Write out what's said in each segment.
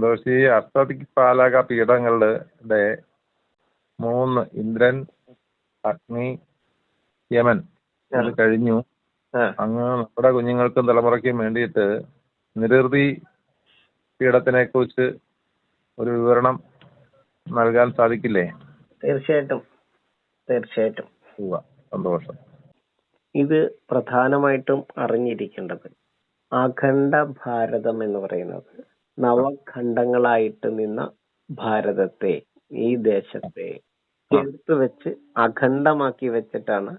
സന്തോഷ്, ഈ അഷ്ടദിക്പാലക പീഠങ്ങളുടെ 3 ഇന്ദ്രൻ, അഗ്നി, യമൻ ഇത് കഴിഞ്ഞു. അങ്ങ് നമ്മുടെ കുഞ്ഞുങ്ങൾക്കും തലമുറയ്ക്കും വേണ്ടിയിട്ട് നിരുതി പീഠത്തിനെ കുറിച്ച് ഒരു വിവരണം നൽകാൻ സാധിക്കില്ലേ? തീർച്ചയായിട്ടും. സന്തോഷം. ഇത് പ്രധാനമായിട്ടും അറിഞ്ഞിരിക്കേണ്ടത് അഖണ്ഡ ഭാരതം എന്ന് പറയുന്നത് നവഖണ്ഡങ്ങളായിട്ട് നിന്ന ഭാരതത്തെ, ഈ ദേശത്തെ ചേർത്ത് വെച്ച് അഖണ്ഡമാക്കി വെച്ചിട്ടാണ്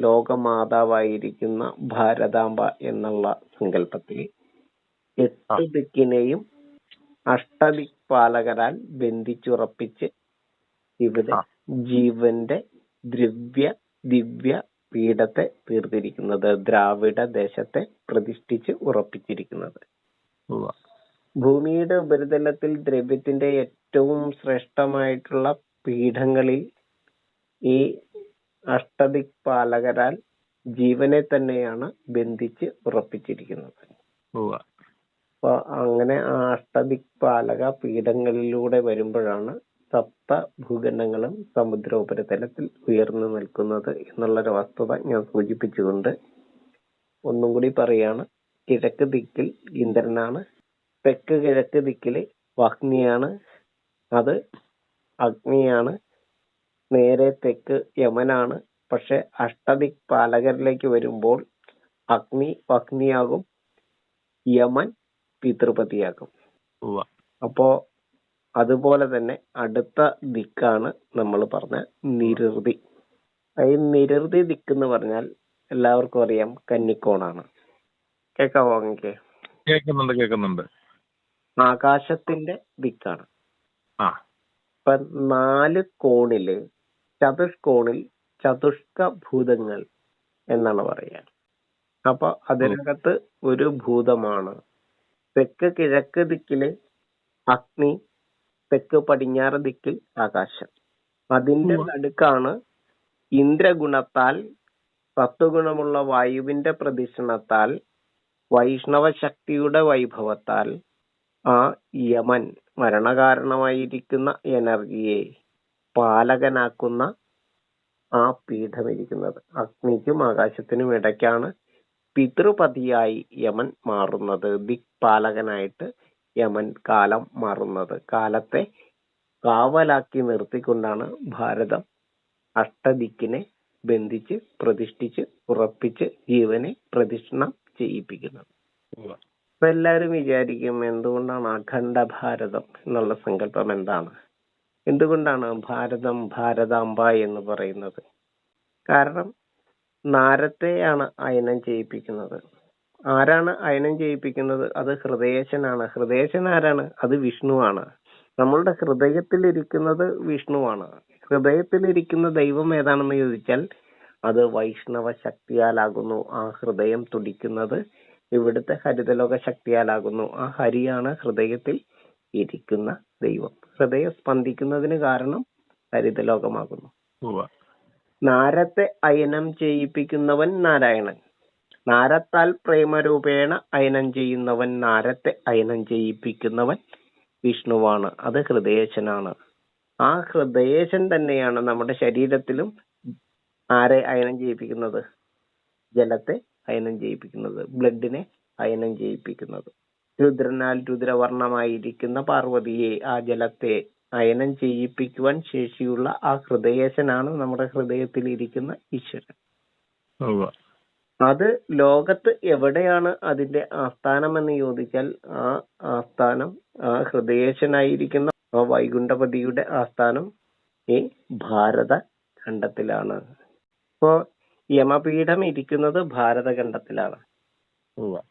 ലോകമാതാവായിരിക്കുന്ന ഭാരതാംബ എന്നുള്ള സങ്കല്പത്തിൽ 8 ദിക്കിനെയും അഷ്ടദിക്പാലകരാൽ ബന്ധിച്ചുറപ്പിച്ച് ഇവിടെ ജീവന്റെ ദിവ്യ പീഠത്തെ തീർത്തിരിക്കുന്നത്, ദ്രാവിഡ ദേശത്തെ പ്രതിഷ്ഠിച്ച് ഉറപ്പിച്ചിരിക്കുന്നത്. ഭൂമിയുടെ ഉപരിതലത്തിൽ ദ്രവ്യത്തിന്റെ ഏറ്റവും ശ്രേഷ്ഠമായിട്ടുള്ള പീഠങ്ങളിൽ ഈ അഷ്ടദിക്പാലകരാൽ ജീവനെ തന്നെയാണ് ബന്ധിച്ച് ഉറപ്പിച്ചിരിക്കുന്നത്. അപ്പൊ അങ്ങനെ ആ അഷ്ടദിക്പാലക പീഠങ്ങളിലൂടെ വരുമ്പോഴാണ് സപ്ത ഭൂഖണ്ഡങ്ങളും സമുദ്രോപരിതലത്തിൽ ഉയർന്നു നിൽക്കുന്നത് എന്നുള്ളൊരു വസ്തുത ഞാൻ സൂചിപ്പിച്ചുകൊണ്ട് ഒന്നും കൂടി പറയാണ്. കിഴക്ക് ദിക്കിൽ ഇന്ദ്രനാണ്, തെക്ക് കിഴക്ക് ദിക്കില് വഹ്നിയാണ്, അത് അഗ്നിയാണ്, നേരെ തെക്ക് യമനാണ്. പക്ഷെ അഷ്ടദിക്പാലകരിലേക്ക് വരുമ്പോൾ അഗ്നി വഹ്നിയാകും, യമൻ പിതൃപതിയാകും. അപ്പോ അതുപോലെ തന്നെ അടുത്ത ദിക്കാണ് നമ്മൾ പറഞ്ഞ നിരുതി. ഈ നിരുതി ദിക്ക് എന്ന് പറഞ്ഞാൽ എല്ലാവർക്കും അറിയാം കന്നിക്കോണാണ്. കേൾക്കാവോ അങ്ങക്ക്? കേൾക്കുന്നുണ്ട്. ആകാശത്തിന്റെ ദിക്കാണ്. ഇപ്പൊ 4 കോണില് ചതുഷ്കോണിൽ ചതുഷ്ക ഭൂതങ്ങൾ എന്നാണ് പറയാ. അപ്പൊ അതിനകത്ത് ഒരു ഭൂതമാണ് തെക്ക് കിഴക്ക് ദിക്കില് അഗ്നി, തെക്ക് പടിഞ്ഞാറ് ദിക്കിൽ ആകാശം. അതിന്റെ നടുക്കാണ് ഇന്ദ്രഗുണത്താൽ സത്വഗുണമുള്ള വായുവിന്റെ പ്രദക്ഷിണത്താൽ വൈഷ്ണവ ശക്തിയുടെ വൈഭവത്താൽ ആ യമൻ മരണകാരണമായിരിക്കുന്ന എനർജിയെ പാലകനാക്കുന്ന ആ പീഠമിരിക്കുന്നത്. അഗ്നിക്കും ആകാശത്തിനും ഇടയ്ക്കാണ് പിതൃപതിയായി യമൻ മാറുന്നത്, ദിക്പാലകനായിട്ട് യമൻ കാലം മാറുന്നത്. കാലത്തെ കാവലാക്കി നിർത്തിക്കൊണ്ടാണ് ഭാരതം അഷ്ടദിക്കിനെ ബന്ധിച്ച് പ്രതിഷ്ഠിച്ച് ഉറപ്പിച്ച് ജീവനെ പ്രദക്ഷിണം ചെയ്യിപ്പിക്കുന്നത്. അപ്പൊ എല്ലാവരും വിചാരിക്കും എന്തുകൊണ്ടാണ് അഖണ്ഡ ഭാരതം എന്നുള്ള സങ്കല്പം എന്താണ്, എന്തുകൊണ്ടാണ് ഭാരതം ഭാരതാംബ എന്ന് പറയുന്നത്? കാരണം നാരത്തെയാണ് അയനം ചെയ്യിപ്പിക്കുന്നത്. ആരാണ് അയനം ചെയ്യിപ്പിക്കുന്നത്? അത് ഹൃദയേശനാണ്. ഹൃദയേശൻ ആരാണ്? അത് വിഷ്ണുവാണ്. നമ്മളുടെ ഹൃദയത്തിലിരിക്കുന്നത് വിഷ്ണുവാണ്. ഹൃദയത്തിലിരിക്കുന്ന ദൈവം ഏതാണെന്ന് ചോദിച്ചാൽ അത് വൈഷ്ണവ ശക്തിയാലാകുന്നു. ആ ഹൃദയം തുടിക്കുന്നത് ഇവിടുത്തെ ഹരിതലോക ശക്തിയാലാകുന്നു. ആ ഹരിയാണ് ഹൃദയത്തിൽ ഇരിക്കുന്ന ദൈവം. ഹൃദയം സ്പന്ദിക്കുന്നതിന് കാരണം ഹരിതലോകമാകുന്നു. നാരത്തെ അയനം ചെയ്യിപ്പിക്കുന്നവൻ നാരായണൻ. നാരത്താൽ പ്രേമരൂപേണ അയനം ചെയ്യുന്നവൻ, നാരത്തെ അയനം ചെയ്യിപ്പിക്കുന്നവൻ വിഷ്ണുവാണ്. അത് ഹൃദയേശനാണ്. ആ ഹൃദയേശൻ തന്നെയാണ് നമ്മുടെ ശരീരത്തിലും ആരെ അയനം ചെയ്യിപ്പിക്കുന്നത്? ജലത്തെ അയനം ചെയ്യിപ്പിക്കുന്നത്, ബ്ലഡിനെ അയനം ചെയ്യിപ്പിക്കുന്നത്. രുദ്രനാൽ രുദ്രവർണമായിരിക്കുന്ന പാർവതിയെ, ആ ജലത്തെ അയനം ചെയ്യിപ്പിക്കുവാൻ ശേഷിയുള്ള ആ ഹൃദയേശനാണ് നമ്മുടെ ഹൃദയത്തിൽ ഇരിക്കുന്ന ഈശ്വരൻ. അത് ലോകത്ത് എവിടെയാണ് അതിന്റെ ആസ്ഥാനം എന്ന് ചോദിച്ചാൽ ആ ആസ്ഥാനം, ആ ഹൃദയേശനായിരിക്കുന്ന ആ വൈകുണ്ഠപതിയുടെ ആസ്ഥാനം ഈ ഭാരതഖണ്ഡത്തിലാണ്. ഇപ്പോ യമപീഠം ഇരിക്കുന്നത് ഭാരതഖണ്ഡത്തിലാണ്.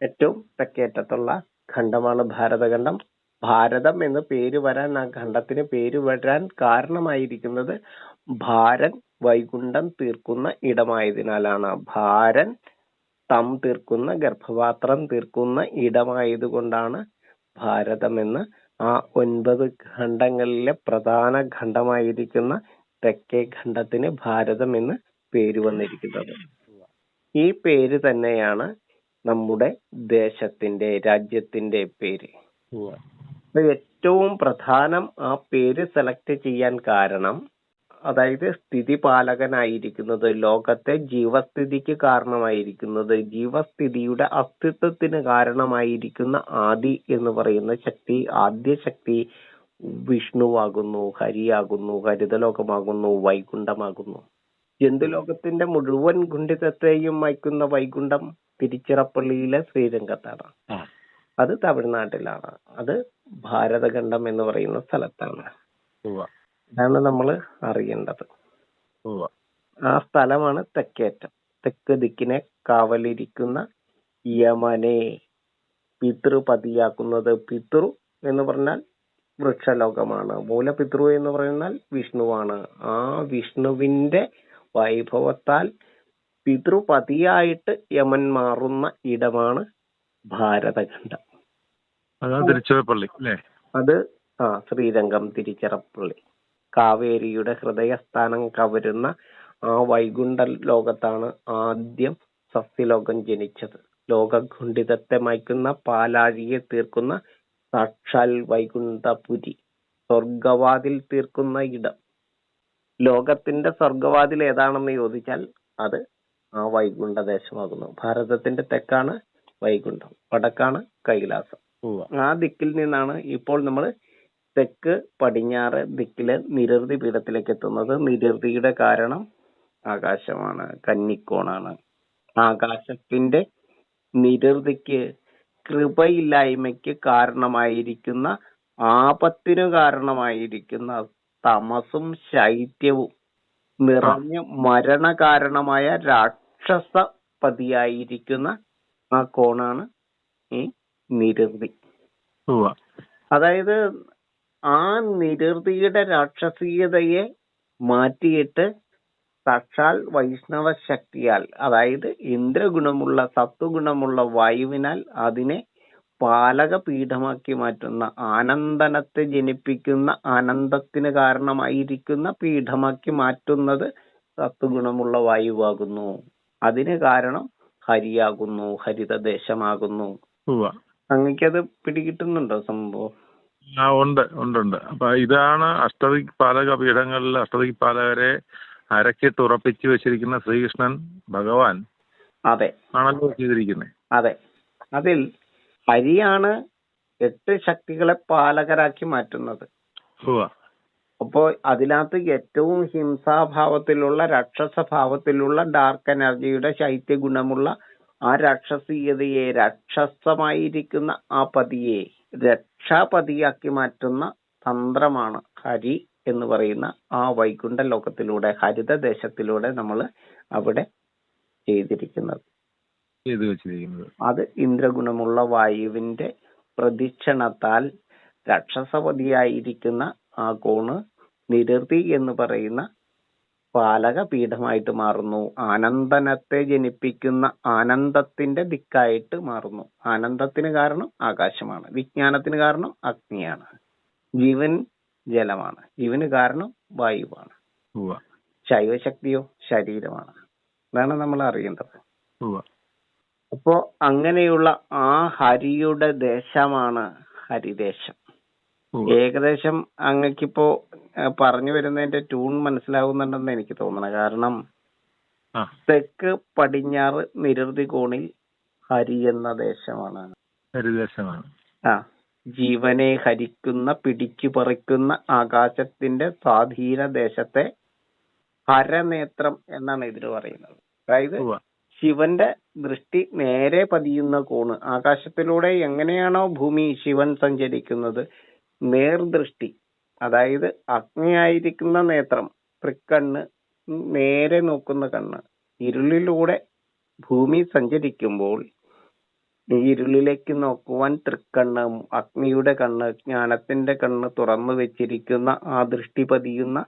ഏറ്റവും തെക്കേറ്റത്തുള്ള ഖണ്ഡമാണ് ഭാരതഖണ്ഡം. ഭാരതം എന്ന് പേര് വരാൻ, ആ ഖണ്ഡത്തിന് പേര് വരാൻ കാരണമായിരിക്കുന്നത് ഭാരൻ വൈകുണ്ഠം തീർക്കുന്ന ഇടമായതിനാലാണ്. ഭാരൻ തം തീർക്കുന്ന, ഗർഭപാത്രം തീർക്കുന്ന ഇടമായതുകൊണ്ടാണ് ഭാരതമെന്ന് ആ 9 ഖണ്ഡങ്ങളിലെ പ്രധാന ഖണ്ഡമായിരിക്കുന്ന തെക്കേ ഖണ്ഡത്തിന് ഭാരതം എന്ന് പേര് വന്നിരിക്കുന്നത്. ഈ പേര് തന്നെയാണ് നമ്മുടെ ദേശത്തിന്റെ, രാജ്യത്തിന്റെ പേര്. അപ്പൊ ഏറ്റവും പ്രധാനം ആ പേര് സെലക്ട് ചെയ്യാൻ കാരണം, അതായത് സ്ഥിതിപാലകനായിരിക്കുന്നത്, ലോകത്തെ ജീവസ്ഥിതിക്ക് കാരണമായിരിക്കുന്നത്, ജീവസ്ഥിതിയുടെ അസ്തിത്വത്തിന് കാരണമായിരിക്കുന്ന ആദി എന്ന് പറയുന്ന ശക്തി, ആദ്യശക്തി വിഷ്ണുവാകുന്നു, ഹരിയാകുന്നു, ഹരിതലോകമാകുന്നു, വൈകുണ്ഠമാകുന്നു. ജന്തുലോകത്തിന്റെ മുഴുവൻ ഗുണ്ടിതത്തെയും മയക്കുന്ന വൈകുണ്ഠം തിരുച്ചിറപ്പള്ളിയിലെ ശ്രീരംഗത്താണ്. അത് തമിഴ്നാട്ടിലാണ്. അത് ഭാരതഖണ്ഡം എന്ന് പറയുന്ന സ്ഥലത്താണ്. ഇതാണ് നമ്മൾ അറിയേണ്ടത്. ആ സ്ഥലമാണ് തെക്കേറ്റം. തെക്ക് ദിക്കിനെ കാവലിരിക്കുന്ന യമനെ പിതൃപതിയാക്കുന്നത്. പിതൃ എന്ന് പറഞ്ഞാൽ വൃക്ഷലോകമാണ്. മൂലപിതൃ എന്ന് പറഞ്ഞാൽ വിഷ്ണുവാണ്. ആ വിഷ്ണുവിന്റെ വൈഭവത്താൽ പിതൃപതിയായിട്ട് യമൻ മാറുന്ന ഇടമാണ് ഭാരതഖണ്ഡം. തിരുച്ചിറപ്പള്ളി അല്ലേ? അത് ശ്രീരംഗം, തിരുച്ചിറപ്പള്ളി. കാവേരിയുടെ ഹൃദയസ്ഥാനം കവരുന്ന ആ വൈകുണ്ഠ ലോകത്താണ് ആദ്യം സസ്യലോകം ജനിച്ചത്. ലോകഖണ്ഡിതത്തെ മയക്കുന്ന പാലാഴിയെ തീർക്കുന്ന സാക്ഷാൽ വൈകുണ്ഠപുരി, സ്വർഗവാതിൽ തീർക്കുന്ന ഇടം. ലോകത്തിന്റെ സ്വർഗവാതിൽ ഏതാണെന്ന് ചോദിച്ചാൽ അത് ആ വൈകുണ്ഠദേശമാകുന്നു. ഭാരതത്തിന്റെ തെക്കാണ് വൈകുണ്ഠം, വടക്കാണ് കൈലാസം. ആ ദിക്കിൽ നിന്നാണ് ഇപ്പോൾ നമ്മൾ തെക്ക് പടിഞ്ഞാറ് ദിക്കില് നിരൃതി പീഠത്തിലേക്ക് എത്തുന്നത്. നിരൃതിയുടെ കാരണം ആകാശമാണ്, കന്നിക്കോണാണ്. ആകാശത്തിന്റെ നിരൃതിക്ക്, കൃപയില്ലായ്മയ്ക്ക് കാരണമായിരിക്കുന്ന, ആപത്തിനു കാരണമായിരിക്കുന്ന തമസും ശൈത്യവും നിറഞ്ഞ് മരണകാരണമായ രാക്ഷസപതിയായിരിക്കുന്ന ആ കോണാണ് ഈ നിരൃതി. അതായത് ആ നിരൃതിയുടെ രാക്ഷസീയതയെ മാറ്റിയിട്ട് സാക്ഷാൽ വൈഷ്ണവ ശക്തിയാൽ, അതായത് ഇന്ദ്രഗുണമുള്ള സത്വഗുണമുള്ള വായുവിനാൽ അതിനെ പാലക പീഠമാക്കി മാറ്റുന്ന, ആനന്ദനത്തെ ജനിപ്പിക്കുന്ന, ആനന്ദത്തിന് കാരണമായിരിക്കുന്ന പീഠമാക്കി മാറ്റുന്നത് സത്വഗുണമുള്ള വായുവാകുന്നു. അതിന് കാരണം ഹരിയാകുന്നു, ഹരിതദേശമാകുന്നു. അങ്ങക്കത് പിടികിട്ടുന്നുണ്ടോ സംഭവം? ഉണ്ട്. അപ്പൊ ഇതാണ് അഷ്ടദിക്പാലക പീഠങ്ങളിൽ അഷ്ടദിക്പാലകരെ അരക്കിട്ട് ഉറപ്പിച്ചു വെച്ചിരിക്കുന്ന ശ്രീകൃഷ്ണൻ ഭഗവാൻ. അതെ, ആണല്ലോ ചെയ്തിരിക്കുന്നത്. അതെ. അതിൽ ഹരിയാണ് 8 ശക്തികളെ പാലകരാക്കി മാറ്റുന്നത്. അപ്പോ അതിനകത്ത് ഏറ്റവും ഹിംസാഭാവത്തിലുള്ള, രാക്ഷസഭാവത്തിലുള്ള, ഡാർക്ക് എനർജിയുടെ ശൈത്യ ഗുണമുള്ള ആ രാക്ഷസീയതയെ, രാക്ഷസമായിരിക്കുന്ന ആ പതിയെ രക്ഷാപതിയാക്കി മാറ്റുന്ന തന്ത്രമാണ് ഹരി എന്ന് പറയുന്ന ആ വൈകുണ്ഠ ലോകത്തിലൂടെ, ഹരിതദേശത്തിലൂടെ നമ്മൾ അവിടെ ചെയ്തിരിക്കുന്നത്. അത് ഇന്ദ്രഗുണമുള്ള വായുവിന്റെ പ്രദക്ഷിണത്താൽ രാക്ഷസപതിയായിരിക്കുന്ന ആ കോണ് നിരൃതി എന്ന് പറയുന്ന പാലക പീഠമായിട്ട് മാറുന്നു. ആനന്ദനത്തെ ജനിപ്പിക്കുന്ന, ആനന്ദത്തിന്റെ ദിക്കായിട്ട് മാറുന്നു. ആനന്ദത്തിന് കാരണം ആകാശമാണ്, വിജ്ഞാനത്തിന് കാരണം അഗ്നിയാണ്, ജീവൻ ജലമാണ്, ജീവന് കാരണം വായുവാണ്, ശൈവശക്തിയോ ശരീരമാണ്. അതാണ് നമ്മൾ അറിയേണ്ടത്. അപ്പോ അങ്ങനെയുള്ള ആ ഹരിയുടെ ദേശമാണ് ഹരിദേശം. ഏകദേശം അങ്ങക്കിപ്പോ പറഞ്ഞു വരുന്നതിന്റെ ട്യൂൺ മനസ്സിലാവുന്നുണ്ടെന്ന് എനിക്ക് തോന്നണം. കാരണം തെക്ക് പടിഞ്ഞാറ് നിരൃതി കോണിൽ ഹരി എന്ന ദേശമാണ്. ജീവനെ ഹരിക്കുന്ന, പിടിച്ചു പറിക്കുന്ന ആകാശത്തിന്റെ സ്വാധീന ദേശത്തെ ഹരനേത്രം എന്നാണ് ഇതിന് പറയുന്നത്. അതായത് ശിവന്റെ ദൃഷ്ടി നേരെ പതിയുന്ന കോണ്. ആകാശത്തിലൂടെ എങ്ങനെയാണോ ഭൂമി ശിവൻ സഞ്ചരിക്കുന്നത്, നേർദൃഷ്ടി, അതായത് അഗ്നിയായിരിക്കുന്ന നേത്രം, തൃക്കണ്ണ്, നേരെ നോക്കുന്ന കണ്ണ്, ഇരുളിലൂടെ ഭൂമി സഞ്ചരിക്കുമ്പോൾ ഈ ഇരുളിലേക്ക് നോക്കുവാൻ തൃക്കണ്ണ്, അഗ്നിയുടെ കണ്ണ്, ജ്ഞാനത്തിന്റെ കണ്ണ് തുറന്നു വെച്ചിരിക്കുന്ന ആ ദൃഷ്ടി പതിയുന്ന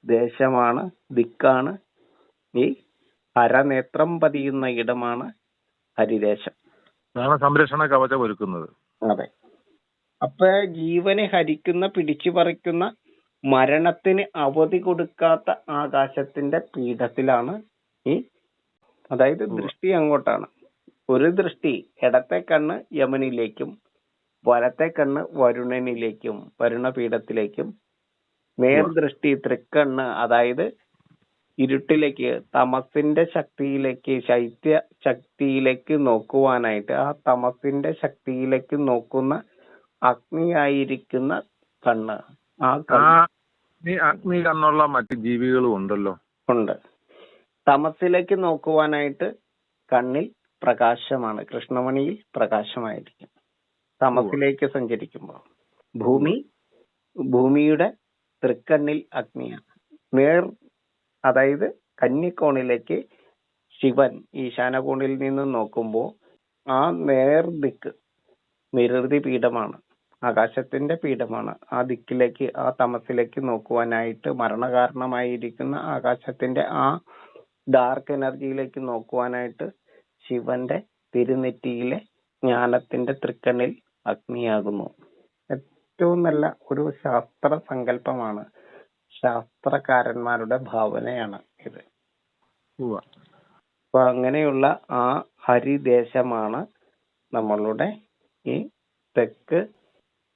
ദേശമാണ്, ദിക്കാണ് ഈ ഹരനേത്രം പതിയുന്ന ഇടമാണ് ഹരിദേശം. സംരക്ഷണ കവചം ഒരുക്കുന്നത്. അതെ. അപ്പൊ ജീവനെ ഹരിക്കുന്ന, പിടിച്ചു പറിക്കുന്ന, മരണത്തിന് അവധി കൊടുക്കാത്ത ആകാശത്തിന്റെ പീഠത്തിലാണ് ഈ, അതായത് ദൃഷ്ടി അങ്ങോട്ടാണ്. ഒരു ദൃഷ്ടി, ഇടത്തെ കണ്ണ് യമനിലേക്കും വലത്തെ കണ്ണ് വരുണനിലേക്കും വരുണപീഠത്തിലേക്കും, നേർദൃഷ്ടി തൃക്കണ്ണ് അതായത് ഇരുട്ടിലേക്ക്, തമസിന്റെ ശക്തിയിലേക്ക്, ശൈത്യ ശക്തിയിലേക്ക് നോക്കുവാനായിട്ട്, ആ തമസിന്റെ ശക്തിയിലേക്ക് നോക്കുന്ന അഗ്നിയായിരിക്കുന്ന കണ്ണ്. ആ അഗ്നി കണ്ണുള്ള മറ്റ് ജീവികളും ഉണ്ടല്ലോ. ഉണ്ട്. തമസിലേക്ക് നോക്കുവാനായിട്ട് കണ്ണിൽ പ്രകാശമാണ്, കൃഷ്ണമണിയിൽ പ്രകാശമായിരിക്കും തമസിലേക്ക് സഞ്ചരിക്കുമ്പോൾ. ഭൂമിയുടെ തൃക്കണ്ണിൽ അഗ്നിയാണ്. അതായത് കന്നിക്കോണിലേക്ക് ശിവൻ ഈശാനകോണിൽ നിന്ന് നോക്കുമ്പോൾ ആ നേർദിക്ക് നിരൃതി പീഠമാണ്, ആകാശത്തിന്റെ പീഠമാണ്. ആ ദിക്കിലേക്ക്, ആ തമസിലേക്ക് നോക്കുവാനായിട്ട്, മരണകാരണമായിരിക്കുന്ന ആകാശത്തിന്റെ ആ ഡാർക്ക് എനർജിയിലേക്ക് നോക്കുവാനായിട്ട് ശിവന്റെ തിരുനെറ്റിയിലെ ജ്ഞാനത്തിന്റെ തൃക്കണ്ണിൽ അഗ്നിയാകുന്നു. ഏറ്റവും നല്ല ഒരു ശാസ്ത്ര സങ്കല്പമാണ്, ശാസ്ത്രകാരന്മാരുടെ ഭാവനയാണ് ഇത്. അപ്പൊ അങ്ങനെയുള്ള ആ ഹരിദേശമാണ് നമ്മളുടെ ഈ തെക്ക്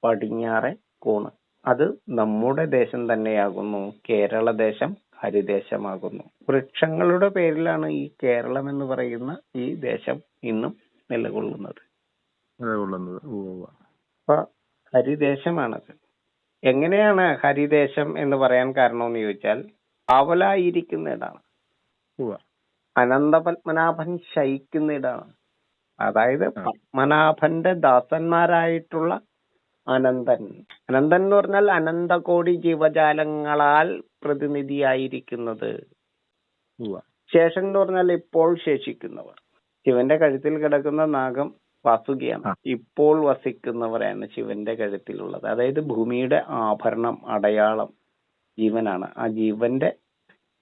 പടിഞ്ഞാറെ കോണ്. അത് നമ്മുടെ ദേശം തന്നെയാകുന്നു. കേരള ദേശം ഹരിദേശമാകുന്നു. വൃക്ഷങ്ങളുടെ പേരിലാണ് ഈ കേരളം എന്ന് പറയുന്ന ഈ ദേശം ഇന്നും നിലകൊള്ളുന്നത്. അപ്പൊ ഹരിദേശമാണത്. എങ്ങനെയാണ് ഹരിദേശം എന്ന് പറയാൻ കാരണമെന്ന് ചോദിച്ചാൽ, കാവലായിരിക്കുന്ന ഇടാണ്, അനന്തപത്മനാഭൻ ശയിക്കുന്ന ഇടാണ്. അതായത് പത്മനാഭന്റെ ദാസന്മാരായിട്ടുള്ള അനന്തൻ എന്ന് പറഞ്ഞാൽ അനന്തകോടി ജീവജാലങ്ങളാൽ പ്രതിനിധിയായിരിക്കുന്നത്. ശേഷൻ എന്ന് പറഞ്ഞാൽ ഇപ്പോൾ ശേഷിക്കുന്നവർ. ശിവന്റെ കഴുത്തിൽ കിടക്കുന്ന നാഗം വാസുകിയാണ്. ഇപ്പോൾ വസിക്കുന്നവരാണ് ശിവന്റെ കഴുത്തിലുള്ളത്. അതായത് ഭൂമിയുടെ ആഭരണം, അടയാളം ജീവനാണ്. ആ ജീവന്റെ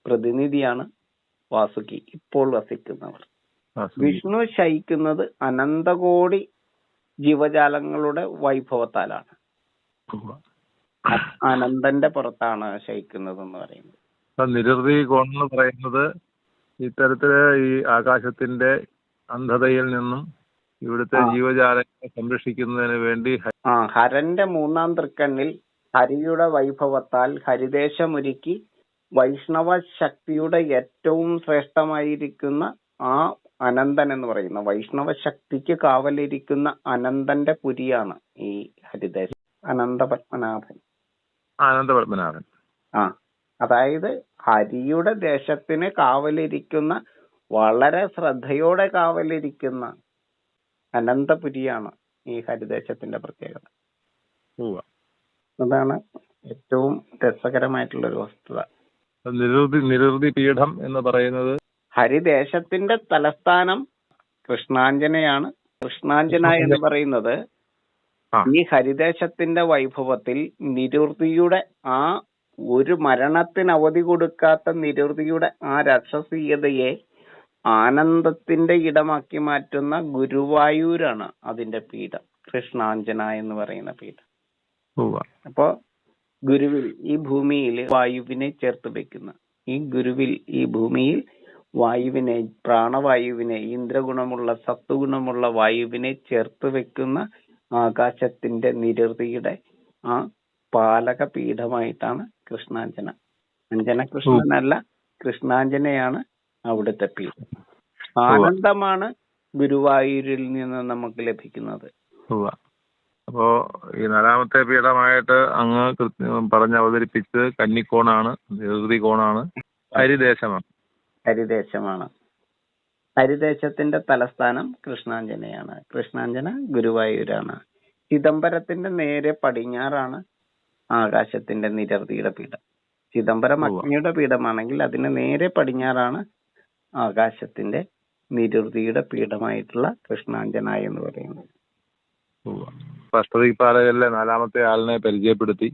പ്രതിനിധിയാണ് വാസുകി, ഇപ്പോൾ വസിക്കുന്നവർ. വിഷ്ണു ശയിക്കുന്നത് അനന്തകോടി ജീവജാലങ്ങളുടെ വൈഭവത്താലാണ്. അനന്തന്റെ പുറത്താണ് ശയിക്കുന്നത് എന്ന് പറയുന്നത്. നിരവധി കോണെന്ന് പറയുന്നത് ഇത്തരത്തില് ഈ ആകാശത്തിന്റെ അന്ധതയിൽ നിന്നും ഇവിടുത്തെ ജീവജാലങ്ങളെ സംരക്ഷിക്കുന്നതിന് വേണ്ടി ഹരന്റെ മൂന്നാം തൃക്കണ്ണിൽ ഹരിയുടെ വൈഭവത്താൽ ഹരിദേശമൊരുക്കി വൈഷ്ണവ ശക്തിയുടെ ഏറ്റവും ശ്രേഷ്ഠമായിരിക്കുന്ന ആ അനന്തൻ എന്ന് പറയുന്ന വൈഷ്ണവ ശക്തിക്ക് കാവലിരിക്കുന്ന അനന്തന്റെ പുരിയാണ് ഈ ഹരിദേശം. അനന്തപത്മനാഭൻ. അതായത് ഹരിയുടെ ദേശത്തിന് കാവലിരിക്കുന്ന, വളരെ ശ്രദ്ധയോടെ കാവലിരിക്കുന്ന അനന്തപുരിയാണ് ഈ ഹരിദേശത്തിന്റെ പ്രത്യേകത. അതാണ് ഏറ്റവും രസകരമായിട്ടുള്ളൊരു വസ്തുത. നിരവധി പീഠം എന്ന് പറയുന്നത് ഹരിദേശത്തിന്റെ തലസ്ഥാനം കൃഷ്ണാഞ്ജനയാണ്. കൃഷ്ണാഞ്ജന എന്ന് പറയുന്നത് ഈ ഹരിദേശത്തിന്റെ വൈഭവത്തിൽ നിരുതിയുടെ ആ ഒരു മരണത്തിന് അവധി കൊടുക്കാത്ത നിരുതിയുടെ ആ രാക്ഷസീയതയെ ആനന്ദത്തിന്റെ ഇടമാക്കി മാറ്റുന്ന ഗുരുവായൂരാണ് അതിന്റെ പീഠം, കൃഷ്ണാഞ്ജന എന്ന് പറയുന്ന പീഠം. അപ്പോ ഗുരുവിൽ ഈ ഭൂമിയിൽ വായുവിനെ ചേർത്ത് വെക്കുന്ന, ഈ ഗുരുവിൽ ഈ ഭൂമിയിൽ വായുവിനെ, പ്രാണവായുവിനെ, ഇന്ദ്രഗുണമുള്ള സത്വഗുണമുള്ള വായുവിനെ ചേർത്ത് വെക്കുന്ന ആകാശത്തിന്റെ നിരൃതിയുടെ ആ പാലക പീഠമായിട്ടാണ് കൃഷ്ണാഞ്ജന. അഞ്ജനകൃഷ്ണനല്ല, കൃഷ്ണാഞ്ജനയാണ് അവിടുത്തെ പീഠം. ആനന്ദമാണ് ഗുരുവായൂരിൽ നിന്ന് നമുക്ക് ലഭിക്കുന്നത്. അപ്പോ ഈ നാലാമത്തെ പീഠമായിട്ട് അങ്ങ് പറഞ്ഞവതരിപ്പിച്ച് കന്നിക്കോണാണ്, നിരവധി കോണാണ്, ഹരിദേശമാണ്. ഹരിദേശത്തിന്റെ തലസ്ഥാനം കൃഷ്ണാഞ്ജനയാണ്. കൃഷ്ണാഞ്ജന ഗുരുവായൂരാണ്. ചിദംബരത്തിന്റെ നേരെ പടിഞ്ഞാറാണ് ആകാശത്തിന്റെ നിരവധിയുടെ പീഠം. ചിദംബരം അഗ്നിയുടെ പീഠമാണെങ്കിൽ അതിന് നേരെ പടിഞ്ഞാറാണ് ആകാശത്തിന്റെ നിരുതിയുടെ പീഠമായിട്ടുള്ള കൃഷ്ണാഞ്ജന എന്ന് പറയുന്നത്. അഷ്ടദിക്പാലകരിലെ നാലാമത്തെ ആളിനെ പരിചയപ്പെടുത്തി.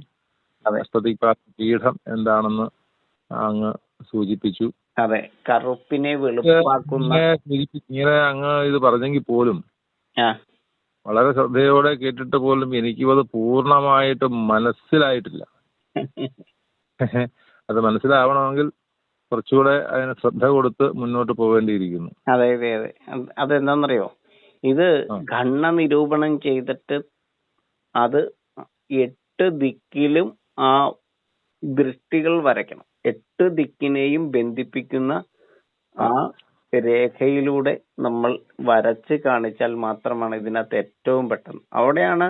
അഷ്ടദിക്പാല പീഠം എന്താണെന്ന് അങ്ങ് സൂചിപ്പിച്ചു. അതെ, കറുപ്പിനെ വെളുപ്പാക്കുന്ന. ഇങ്ങനെ അങ്ങ് ഇത് പറഞ്ഞെങ്കിൽ പോലും, വളരെ ശ്രദ്ധയോടെ കേട്ടിട്ട് പോലും എനിക്കും പൂർണ്ണമായിട്ട് മനസ്സിലായിട്ടില്ല. അത് മനസ്സിലാവണമെങ്കിൽ കുറച്ചുകൂടെ അതിന് ശ്രദ്ധ കൊടുത്ത് മുന്നോട്ട് പോവേണ്ടിയിരിക്കുന്നു. അതെ. അതെന്താന്നറിയോ, ഇത് ഖണ്ഡ നിരൂപണം ചെയ്തിട്ട് അത് 8 ദിക്കിലും ആ ദൃഷ്ടികൾ വരയ്ക്കണം. 8 ദിക്കിനെയും ബന്ധിപ്പിക്കുന്ന ആ രേഖയിലൂടെ നമ്മൾ വരച്ച് കാണിച്ചാൽ മാത്രമാണ് ഇതിനകത്ത് ഏറ്റവും പെട്ടെന്ന്. അവിടെയാണ്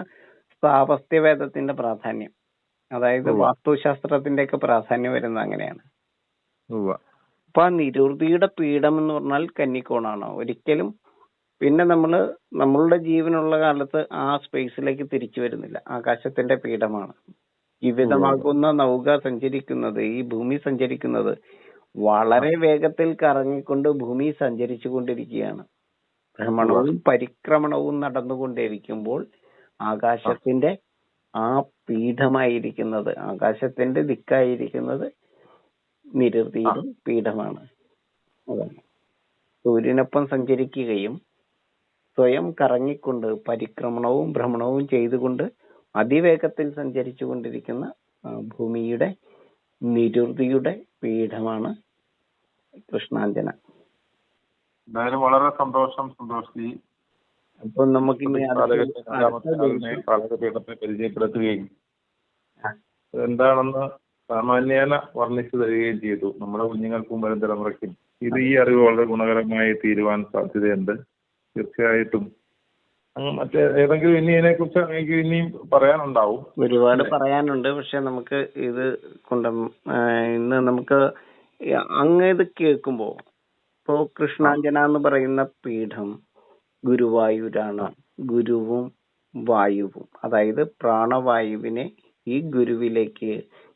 സ്ഥാപത്യവേദത്തിന്റെ പ്രാധാന്യം. അതായത് വാസ്തുശാസ്ത്രത്തിന്റെ ഒക്കെ പ്രാധാന്യം വരുന്നത് അങ്ങനെയാണ്. അപ്പൊ ആ നിരുതിയുടെ പീഠം എന്ന് പറഞ്ഞാൽ കന്നിക്കോണാണ്. ഒരിക്കലും പിന്നെ നമ്മളുടെ ജീവനുള്ള കാലത്ത് ആ സ്പേസിലേക്ക് തിരിച്ചു വരുന്നില്ല. ആകാശത്തിന്റെ പീഠമാണ്. ജീവിതമാകുന്ന നൗക സഞ്ചരിക്കുന്നത്, ഈ ഭൂമി സഞ്ചരിക്കുന്നത് വളരെ വേഗത്തിൽ കറങ്ങിക്കൊണ്ട് ഭൂമി സഞ്ചരിച്ചു കൊണ്ടിരിക്കുകയാണ്. ഭ്രമണവും പരിക്രമണവും നടന്നുകൊണ്ടിരിക്കുമ്പോൾ ആകാശത്തിന്റെ ആ പീഠമായിരിക്കുന്നത്, ആകാശത്തിന്റെ ദിക്കായിരിക്കുന്നത് നിരുതിയുടെ പീഠമാണ്. അതാണ് സൂര്യനൊപ്പം സഞ്ചരിക്കുകയും സ്വയം കറങ്ങിക്കൊണ്ട് പരിക്രമണവും ഭ്രമണവും ചെയ്തുകൊണ്ട് അതിവേഗത്തിൽ സഞ്ചരിച്ചു കൊണ്ടിരിക്കുന്ന ഭൂമിയുടെ നിരുതിയുടെ പീഠമാണ് കൃഷ്ണാഞ്ജന. എന്തായാലും വളരെ സന്തോഷം സന്തോഷി. അപ്പൊ നമുക്കിനി കാലഘട്ടത്തെ പരിചയപ്പെടുത്തുകയും എന്താണെന്ന് സാമാന്യേന വർണ്ണിച്ചു തരികയും ചെയ്തു. നമ്മുടെ കുഞ്ഞുങ്ങൾക്കും വരും തലമുറയ്ക്കും ഇത് ഈ അറിവ് വളരെ ഗുണകരമായി തീരുവാൻ സാധ്യതയുണ്ട്. തീർച്ചയായിട്ടും മറ്റേ ഏതെങ്കിലും ഇനി ഇതിനെ കുറിച്ച് എനിക്ക് ഇനിയും പറയാനുണ്ടാവും. ഒരുപാട് പറയാനുണ്ട്. പക്ഷെ നമുക്ക് ഇത് ഇന്ന് നമുക്ക് അങ്ങേത് കേൾക്കുമ്പോ ഇപ്പോ കൃഷ്ണാഞ്ജന എന്ന് പറയുന്ന പീഠം ഗുരുവായൂരാണ്. ഗുരുവും വായുവും, അതായത് പ്രാണവായുവിനെ ഈ ഗുരുവിലേക്ക്,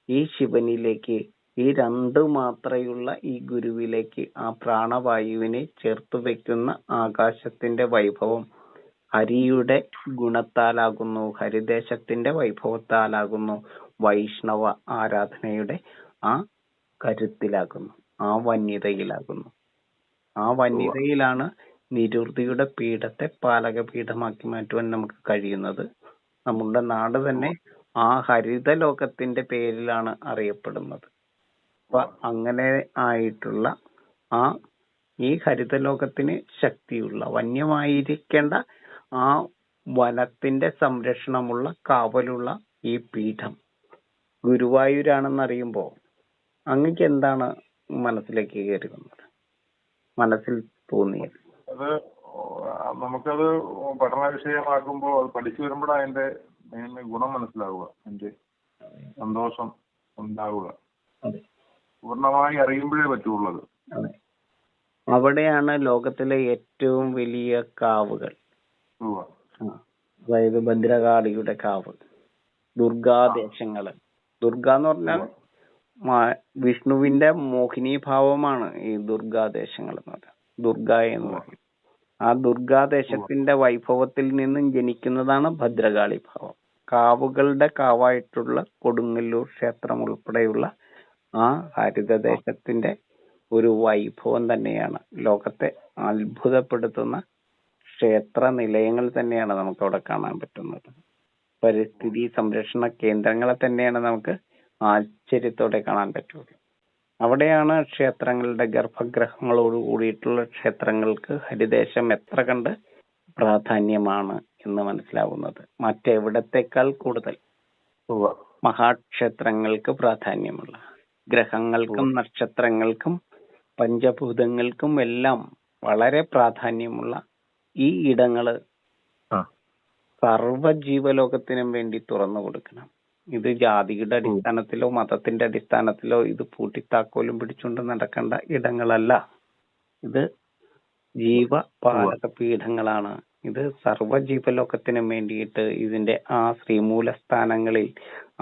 ഈ ശിവനിലേക്ക്, ഈ 2 മാത്രയുള്ള ഈ ഗുരുവിലേക്ക് ആ പ്രാണവായുവിനെ ചേർത്ത് വെക്കുന്ന ആകാശത്തിന്റെ വൈഭവം ഹരിയുടെ ഗുണത്താലാകുന്നു, ഹരിദേശത്തിന്റെ വൈഭവത്താലാകുന്നു, വൈഷ്ണവ ആരാധനയുടെ ആ കരുത്തിലാകുന്നു, ആ വന്യതയിലാകുന്നു. ആ വന്യതയിലാണ് നിരുതിയുടെ പീഠത്തെ പാലകപീഠമാക്കി മാറ്റുവാൻ നമുക്ക് കഴിയുന്നത്. നമ്മുടെ നാട് തന്നെ ആ ഹരിത ലോകത്തിന്റെ പേരിലാണ് അറിയപ്പെടുന്നത്. അപ്പൊ അങ്ങനെ ആയിട്ടുള്ള ഈ ഹരിത ലോകത്തിന് ശക്തിയുള്ള, വന്യമായിരിക്കേണ്ട ആ വനത്തിന്റെ സംരക്ഷണമുള്ള, കാവലുള്ള ഈ പീഠം ഗുരുവായൂരാണെന്നറിയുമ്പോ അങ്ങക്ക് എന്താണ് മനസ്സിലേക്ക് കയറി വന്നത്, മനസ്സിൽ തോന്നിയത്? അത് നമുക്കത് പഠന വിഷയമാക്കുമ്പോൾ അത് പഠിച്ചു വരുമ്പോഴാണ് അതിന്റെ ഗുണം മനസ്സിലാവുക, അതിന്റെ സന്തോഷം ഉണ്ടാവുക. പൂർണ്ണമായി അറിയുമ്പോഴേ പറ്റുള്ളത്. അവിടെയാണ് ലോകത്തിലെ ഏറ്റവും വലിയ കാവുകൾ, അതായത് ഭദ്രകാളിയുടെ കാവ്, ദുർഗാദേശങ്ങള്. ദുർഗ എന്ന് പറഞ്ഞാൽ വിഷ്ണുവിന്റെ മോഹിനീഭാവമാണ് ഈ ദുർഗാദേശങ്ങൾ എന്ന് പറയുന്നത്. ദുർഗ എന്ന് പറയും. ആ ദുർഗാദേശത്തിന്റെ വൈഭവത്തിൽ നിന്നും ജനിക്കുന്നതാണ് ഭദ്രകാളി ഭാവം. കാവുകളുടെ കാവായിട്ടുള്ള കൊടുങ്ങല്ലൂർ ക്ഷേത്രം ഉൾപ്പെടെയുള്ള ആ ഹരിതദേശത്തിന്റെ ഒരു വൈഭവം തന്നെയാണ്, ലോകത്തെ അത്ഭുതപ്പെടുത്തുന്ന ക്ഷേത്ര നിലയങ്ങൾ തന്നെയാണ് നമുക്ക് അവിടെ കാണാൻ പറ്റുന്നത്. പരിസ്ഥിതി സംരക്ഷണ കേന്ദ്രങ്ങളെ തന്നെയാണ് നമുക്ക് ആശ്ചര്യത്തോടെ കാണാൻ പറ്റുന്നത്. അവിടെയാണ് ക്ഷേത്രങ്ങളുടെ ഗർഭഗൃഹങ്ങളോട് കൂടിയിട്ടുള്ള ക്ഷേത്രങ്ങൾക്ക് ഹരിദേശം എത്ര കണ്ട് പ്രാധാന്യമാണ് എന്ന് മനസ്സിലാവുന്നത്. മറ്റെവിടത്തെക്കാൾ കൂടുതൽ മഹാക്ഷേത്രങ്ങൾക്ക് പ്രാധാന്യമുള്ള, ഗ്രഹങ്ങൾക്കും നക്ഷത്രങ്ങൾക്കും പഞ്ചഭൂതങ്ങൾക്കും എല്ലാം വളരെ പ്രാധാന്യമുള്ള ഈ ഇടങ്ങള് സർവ്വ ജീവലോകത്തിനും വേണ്ടി തുറന്നു കൊടുക്കണം. ഇത് ജാതിയുടെ അടിസ്ഥാനത്തിലോ മതത്തിന്റെ അടിസ്ഥാനത്തിലോ ഇത് പൂട്ടിത്താക്കോലും പിടിച്ചുകൊണ്ട് നടക്കേണ്ട ഇടങ്ങളല്ല. ഇത് ജീവപാലക പീഠങ്ങളാണ്. ഇത് സർവ്വ ജീവലോകത്തിനും വേണ്ടിയിട്ട് ഇതിന്റെ ആ ശ്രീമൂലസ്ഥാനങ്ങളിൽ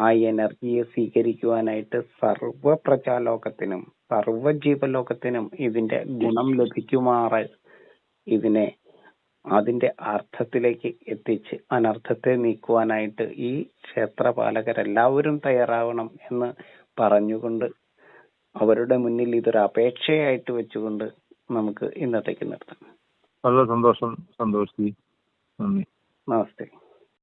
ആ എനർജിയെ സ്വീകരിക്കുവാനായിട്ട് സർവ്വ പ്രജാലോകത്തിനും സർവ്വ ജീവലോകത്തിനും ഇതിന്റെ ഗുണം ലഭിക്കുമാറ് ഇതിനെ അതിന്റെ അർത്ഥത്തിലേക്ക് എത്തിച്ച് അനർത്ഥത്തെ നീക്കുവാനായിട്ട് ഈ ക്ഷേത്രപാലകരെല്ലാവരും തയ്യാറാവണം എന്ന് പറഞ്ഞുകൊണ്ട് അവരുടെ മുന്നിൽ ഇതൊരു അപേക്ഷയായിട്ട് വെച്ചുകൊണ്ട് നമുക്ക് ഇന്നത്തേക്ക് നിർത്താം. വളരെ സന്തോഷം. നന്ദി. നമസ്തേ.